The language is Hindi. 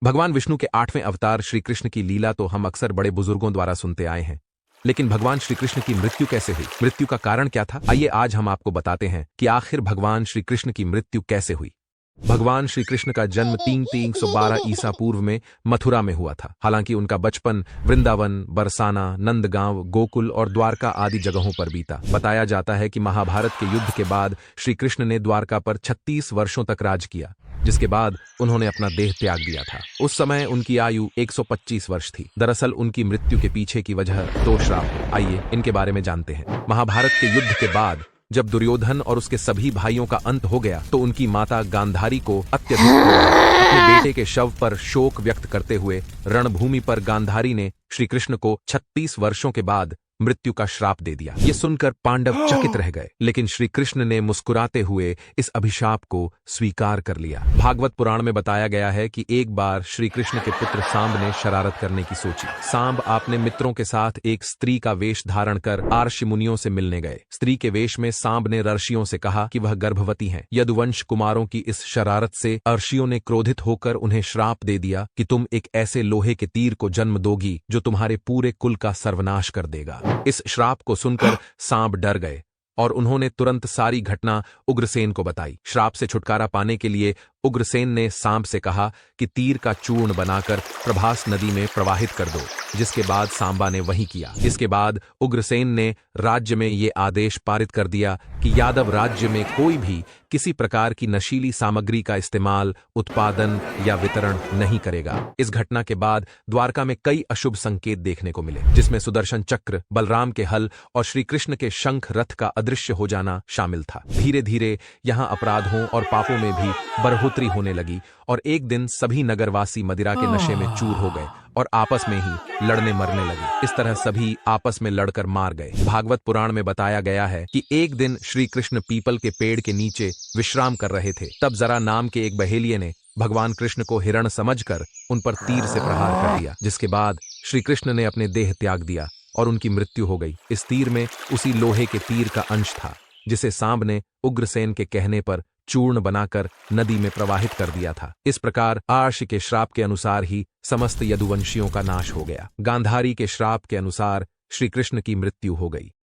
भगवान विष्णु के 8वें अवतार श्री कृष्ण की लीला तो हम अक्सर बड़े बुजुर्गों द्वारा सुनते आए हैं, लेकिन भगवान श्री कृष्ण की मृत्यु कैसे हुई, मृत्यु का कारण क्या था? आइए आज हम आपको बताते हैं कि आखिर भगवान श्री कृष्ण की मृत्यु कैसे हुई। भगवान श्री कृष्ण का जन्म 312 ईसा पूर्व में मथुरा में हुआ था। हालांकि उनका बचपन वृंदावन, बरसाना, नंदगांव, गोकुल और द्वारका आदि जगहों पर बीता। बताया जाता है कि महाभारत के युद्ध के बाद श्री कृष्ण ने द्वारका पर 36 वर्षों तक राज किया, जिसके बाद उन्होंने अपना देह त्याग दिया था। उस समय उनकी आयु 125 वर्ष थी। दरअसल उनकी मृत्यु के पीछे की वजह 2 श्राप है। आइए इनके बारे में जानते हैं। महाभारत के युद्ध के बाद जब दुर्योधन और उसके सभी भाइयों का अंत हो गया तो उनकी माता गांधारी को अत्यधिक क्रोध आया। अपने बेटे के शव पर शोक व्यक्त करते हुए रणभूमि पर गांधारी ने श्री कृष्ण को 36 वर्षों के बाद मृत्यु का श्राप दे दिया। ये सुनकर पांडव चकित रह गए, लेकिन श्री कृष्ण ने मुस्कुराते हुए इस अभिशाप को स्वीकार कर लिया। भागवत पुराण में बताया गया है कि एक बार श्री कृष्ण के पुत्र सांब ने शरारत करने की सोची। सांब अपने मित्रों के साथ एक स्त्री का वेश धारण कर ऋषि मुनियों से मिलने गए। स्त्री के वेश में सांब ने ऋषियों से कहा कि वह गर्भवती हैं। यदुवंश कुमारों की इस शरारत से ऋषियों ने क्रोधित होकर उन्हें श्राप दे दिया कि तुम एक ऐसे लोहे के तीर को जन्म दोगी जो तुम्हारे पूरे कुल का सर्वनाश कर देगा। इस श्राप को सुनकर सांब डर गए और उन्होंने तुरंत सारी घटना उग्रसेन को बताई। श्राप से छुटकारा पाने के लिए उग्रसेन ने सांब से कहा कि तीर का चूर्ण बनाकर प्रभास नदी में प्रवाहित कर दो, जिसके बाद सांबा ने वही किया। इसके बाद उग्रसेन ने राज्य में ये आदेश पारित कर दिया कि यादव राज्य में कोई भी किसी प्रकार की नशीली सामग्री का इस्तेमाल, उत्पादन या वितरण नहीं करेगा। इस घटना के बाद द्वारका में कई अशुभ संकेत देखने को मिले, जिसमें सुदर्शन चक्र, बलराम के हल और श्री कृष्ण के शंख रथ का अदृश्य हो जाना शामिल था। धीरे धीरे यहाँ अपराधों और पापों में भी बढ़ोतरी होने लगी और एक दिन सभी नगरवासी मदिरा के नशे में चूर हो गए और आपस में ही लड़ने मरने लगे। इस तरह सभी आपस में लड़कर मार गए। भागवत पुराण में बताया गया है कि एक दिन श्री कृष्ण पीपल के पेड़ के नीचे विश्राम कर रहे थे। तब जरा नाम के एक बहेलिये ने भगवान कृष्ण को हिरण समझकर उन पर तीर से प्रहार कर दिया, जिसके बाद श्री कृष्ण ने अपने देह त्याग दिया और उनकी मृत्यु हो गई। इस तीर में उसी लोहे के तीर का अंश था जिसे सांब ने उग्रसेन के कहने पर चूर्ण बनाकर नदी में प्रवाहित कर दिया था। इस प्रकार आर्ष के श्राप के अनुसार ही समस्त यदुवंशियों का नाश हो गया। गांधारी के श्राप के अनुसार श्री कृष्ण की मृत्यु हो गई।